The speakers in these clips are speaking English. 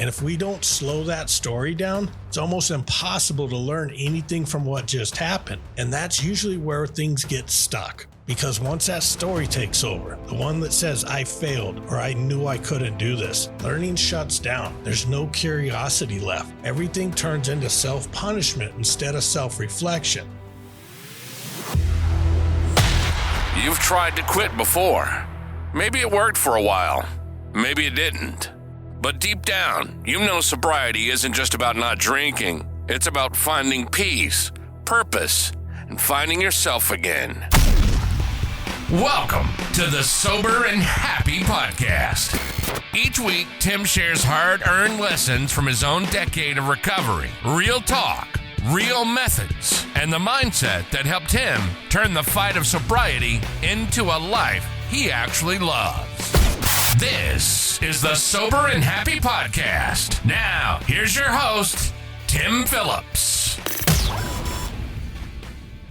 And if we don't slow that story down, it's almost impossible to learn anything from what just happened. And that's usually where things get stuck. Because once that story takes over, the one that says I failed or I knew I couldn't do this, learning shuts down. There's no curiosity left. Everything turns into self-punishment instead of self-reflection. You've tried to quit before. Maybe it worked for a while. Maybe it didn't. But deep down, you know sobriety isn't just about not drinking. It's about finding peace, purpose, and finding yourself again. Welcome to the Sober and Happy Podcast. Each week, Tim shares hard-earned lessons from his own decade of recovery, real talk, real methods, and the mindset that helped him turn the fight of sobriety into a life he actually loves. This is the Sober and Happy Podcast. Now, here's your host, Tim Phillips.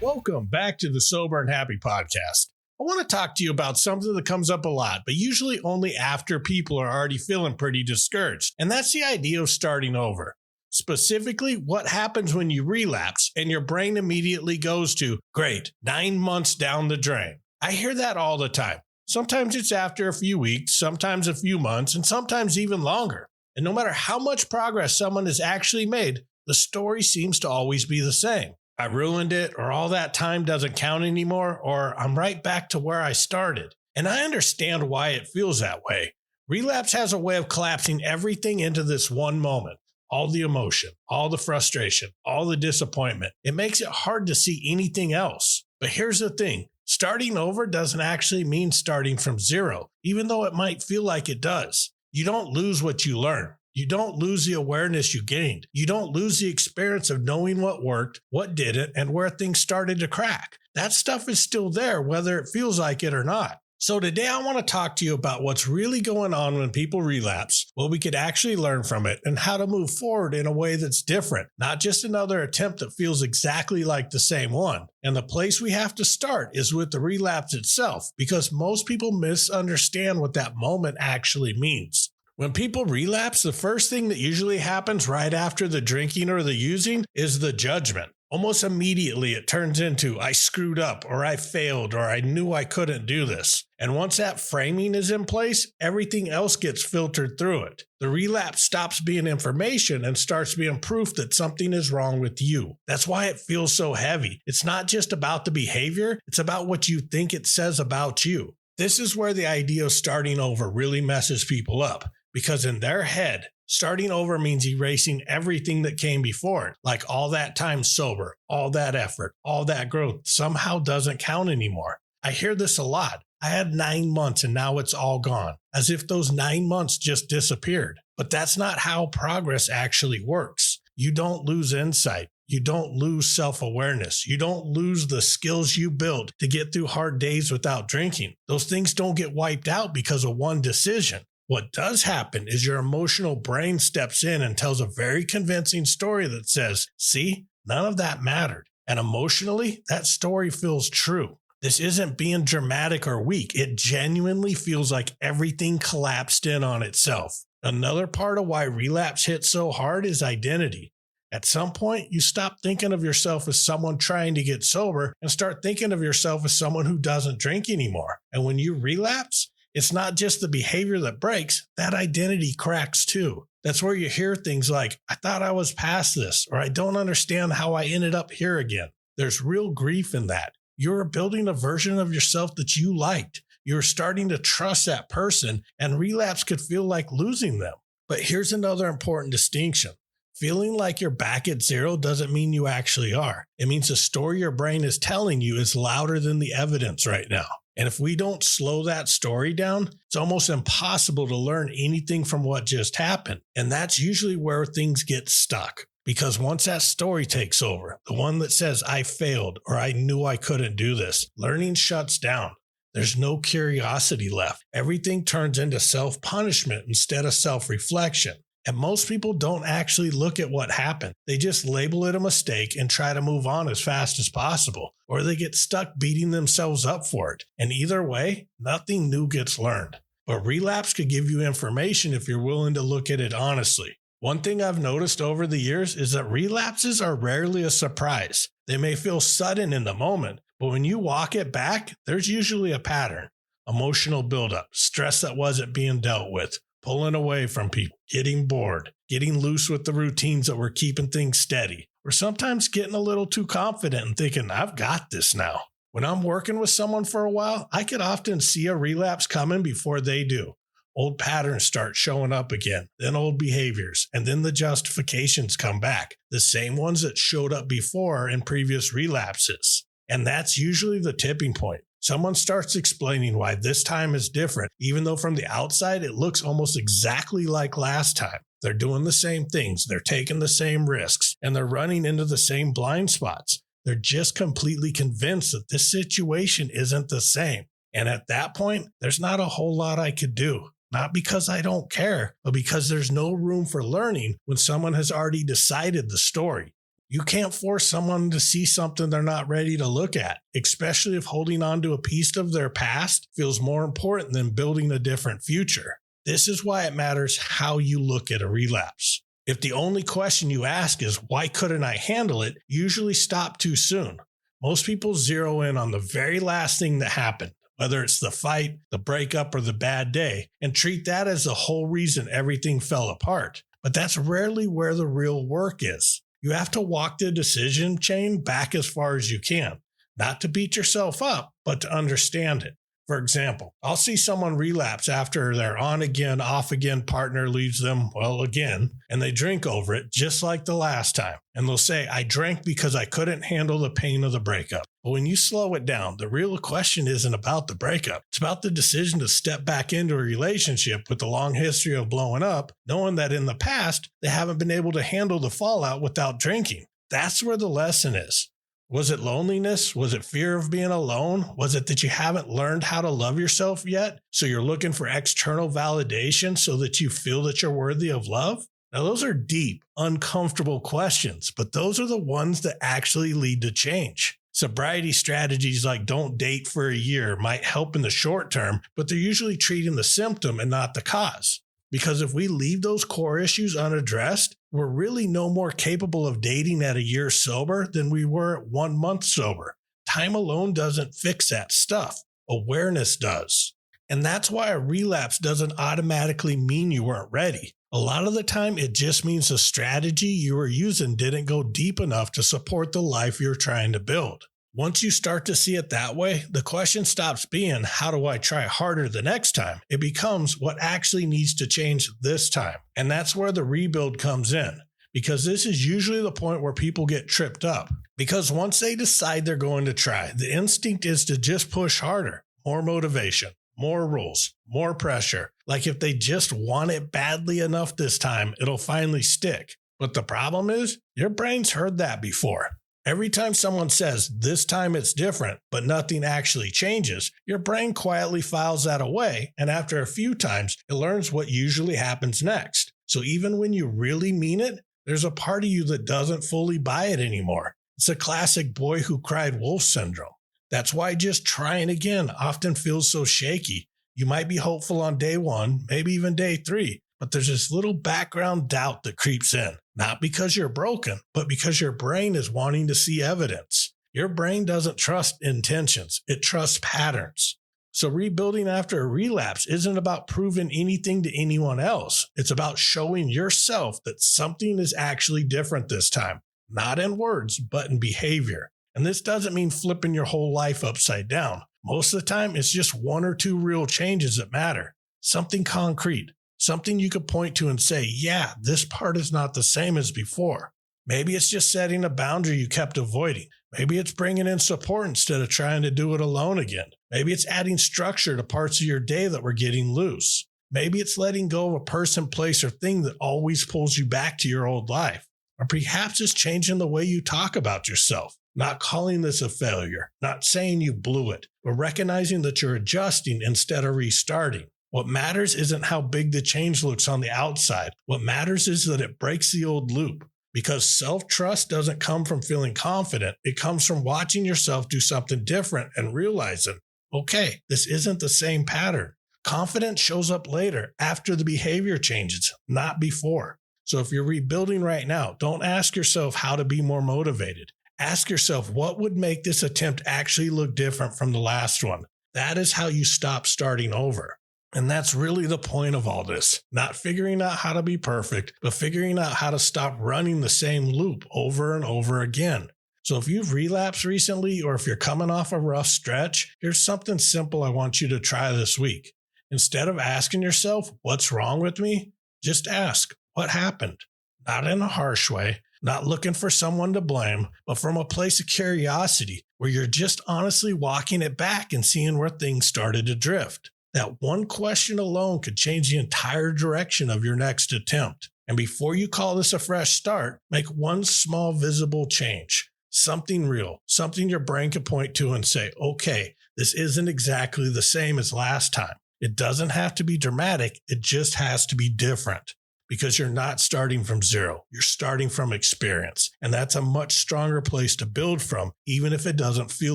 Welcome back to the Sober and Happy Podcast. I want to talk to you about something that comes up a lot, but usually only after people are already feeling pretty discouraged. And that's the idea of starting over. Specifically, what happens when you relapse and your brain immediately goes to, great, 9 months down the drain. I hear that all the time. Sometimes it's after a few weeks, sometimes a few months, and sometimes even longer. And no matter how much progress someone has actually made, the story seems to always be the same. I ruined it, or all that time doesn't count anymore, or I'm right back to where I started. And I understand why it feels that way. Relapse has a way of collapsing everything into this one moment. All the emotion, all the frustration, all the disappointment. It makes it hard to see anything else. But here's the thing. Starting over doesn't actually mean starting from zero, even though it might feel like it does. You don't lose what you learn. You don't lose the awareness you gained. You don't lose the experience of knowing what worked, what didn't, and where things started to crack. That stuff is still there, whether it feels like it or not. So today I want to talk to you about what's really going on when people relapse, what we could actually learn from it, and how to move forward in a way that's different, not just another attempt that feels exactly like the same one. And the place we have to start is with the relapse itself, because most people misunderstand what that moment actually means. When people relapse, the first thing that usually happens right after the drinking or the using is the judgment. Almost immediately, it turns into, I screwed up, or I failed, or I knew I couldn't do this. And once that framing is in place, everything else gets filtered through it. The relapse stops being information and starts being proof that something is wrong with you. That's why it feels so heavy. It's not just about the behavior, it's about what you think it says about you. This is where the idea of starting over really messes people up. Because in their head, starting over means erasing everything that came before it, like all that time sober, all that effort, all that growth somehow doesn't count anymore. I hear this a lot. I had 9 months and now it's all gone, as if those 9 months just disappeared. But that's not how progress actually works. You don't lose insight. You don't lose self-awareness. You don't lose the skills you built to get through hard days without drinking. Those things don't get wiped out because of one decision. What does happen is your emotional brain steps in and tells a very convincing story that says, see, none of that mattered. And emotionally, that story feels true. This isn't being dramatic or weak. It genuinely feels like everything collapsed in on itself. Another part of why relapse hits so hard is identity. At some point, you stop thinking of yourself as someone trying to get sober and start thinking of yourself as someone who doesn't drink anymore. And when you relapse, it's not just the behavior that breaks, that identity cracks too. That's where you hear things like, I thought I was past this, or I don't understand how I ended up here again. There's real grief in that. You're building a version of yourself that you liked. You're starting to trust that person, and relapse could feel like losing them. But here's another important distinction. Feeling like you're back at zero doesn't mean you actually are. It means the story your brain is telling you is louder than the evidence right now. And if we don't slow that story down, it's almost impossible to learn anything from what just happened. And that's usually where things get stuck. Because once that story takes over, the one that says I failed or I knew I couldn't do this, learning shuts down. There's no curiosity left. Everything turns into self-punishment instead of self-reflection. And most people don't actually look at what happened. They just label it a mistake and try to move on as fast as possible, or they get stuck beating themselves up for it. And either way, nothing new gets learned. But relapse could give you information if you're willing to look at it honestly. One thing I've noticed over the years is that relapses are rarely a surprise. They may feel sudden in the moment, but when you walk it back, there's usually a pattern. Emotional buildup, stress that wasn't being dealt with, pulling away from people, getting bored, getting loose with the routines that were keeping things steady, or sometimes getting a little too confident and thinking, I've got this now. When I'm working with someone for a while, I could often see a relapse coming before they do. Old patterns start showing up again, then old behaviors, and then the justifications come back, the same ones that showed up before in previous relapses. And that's usually the tipping point. Someone starts explaining why this time is different, even though from the outside it looks almost exactly like last time. They're doing the same things, they're taking the same risks, and they're running into the same blind spots. They're just completely convinced that this situation isn't the same. And at that point, there's not a whole lot I could do. Not because I don't care, but because there's no room for learning when someone has already decided the story. You can't force someone to see something they're not ready to look at, especially if holding on to a piece of their past feels more important than building a different future. This is why it matters how you look at a relapse. If the only question you ask is, why couldn't I handle it, you usually stop too soon. Most people zero in on the very last thing that happened, whether it's the fight, the breakup, or the bad day, and treat that as the whole reason everything fell apart. But that's rarely where the real work is. You have to walk the decision chain back as far as you can, not to beat yourself up, but to understand it. For example, I'll see someone relapse after their on again, off again partner leaves them, again, and they drink over it just like the last time. And they'll say, I drank because I couldn't handle the pain of the breakup. But when you slow it down, the real question isn't about the breakup. It's about the decision to step back into a relationship with a long history of blowing up, knowing that in the past, they haven't been able to handle the fallout without drinking. That's where the lesson is. Was it loneliness? Was it fear of being alone? Was it that you haven't learned how to love yourself yet? So you're looking for external validation so that you feel that you're worthy of love? Now, those are deep, uncomfortable questions, but those are the ones that actually lead to change. Sobriety strategies like don't date for a year might help in the short term, but they're usually treating the symptom and not the cause. Because if we leave those core issues unaddressed, we're really no more capable of dating at a year sober than we were at 1 month sober. Time alone doesn't fix that stuff. Awareness does. And that's why a relapse doesn't automatically mean you weren't ready. A lot of the time, it just means the strategy you were using didn't go deep enough to support the life you're trying to build. Once you start to see it that way, the question stops being, how do I try harder the next time? It becomes what actually needs to change this time. And that's where the rebuild comes in, because this is usually the point where people get tripped up. Because once they decide they're going to try, the instinct is to just push harder, more motivation, more rules, more pressure. Like if they just want it badly enough this time, it'll finally stick. But the problem is, your brain's heard that before. Every time someone says, this time it's different, but nothing actually changes, your brain quietly files that away, and after a few times, it learns what usually happens next. So even when you really mean it, there's a part of you that doesn't fully buy it anymore. It's a classic boy who cried wolf syndrome. That's why just trying again often feels so shaky. You might be hopeful on day 1, maybe even day 3, but there's this little background doubt that creeps in. Not because you're broken, but because your brain is wanting to see evidence. Your brain doesn't trust intentions. It trusts patterns. So rebuilding after a relapse isn't about proving anything to anyone else. It's about showing yourself that something is actually different this time. Not in words, but in behavior. And this doesn't mean flipping your whole life upside down. Most of the time, it's just 1 or 2 real changes that matter. Something concrete. Something you could point to and say, yeah, this part is not the same as before. Maybe it's just setting a boundary you kept avoiding. Maybe it's bringing in support instead of trying to do it alone again. Maybe it's adding structure to parts of your day that were getting loose. Maybe it's letting go of a person, place, or thing that always pulls you back to your old life. Or perhaps it's changing the way you talk about yourself. Not calling this a failure, not saying you blew it, but recognizing that you're adjusting instead of restarting. What matters isn't how big the change looks on the outside. What matters is that it breaks the old loop. Because self-trust doesn't come from feeling confident. It comes from watching yourself do something different and realizing, okay, this isn't the same pattern. Confidence shows up later, after the behavior changes, not before. So if you're rebuilding right now, don't ask yourself how to be more motivated. Ask yourself, what would make this attempt actually look different from the last one? That is how you stop starting over. And that's really the point of all this. Not figuring out how to be perfect, but figuring out how to stop running the same loop over and over again. So if you've relapsed recently, or if you're coming off a rough stretch, here's something simple I want you to try this week. Instead of asking yourself, what's wrong with me? Just ask, what happened? Not in a harsh way, not looking for someone to blame, but from a place of curiosity where you're just honestly walking it back and seeing where things started to drift. That one question alone could change the entire direction of your next attempt. And before you call this a fresh start, make one small visible change. Something real, something your brain can point to and say, okay, this isn't exactly the same as last time. It doesn't have to be dramatic. It just has to be different, because you're not starting from zero. You're starting from experience. And that's a much stronger place to build from, even if it doesn't feel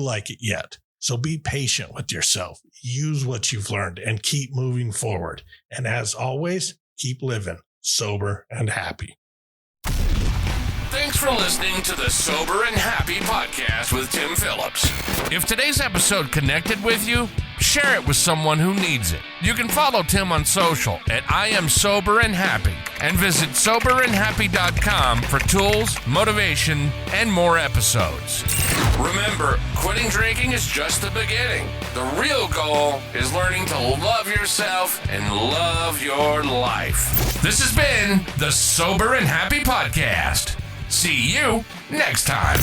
like it yet. So be patient with yourself. Use what you've learned and keep moving forward. And as always, keep living sober and happy. Thanks for listening to the Sober and Happy podcast with Tim Phillips. If today's episode connected with you, share it with someone who needs it. You can follow Tim on social at I Am Sober and Happy, and visit soberandhappy.com for tools, motivation, and more episodes. Remember, quitting drinking is just the beginning. The real goal is learning to love yourself and love your life. This has been the Sober and Happy podcast. See you next time.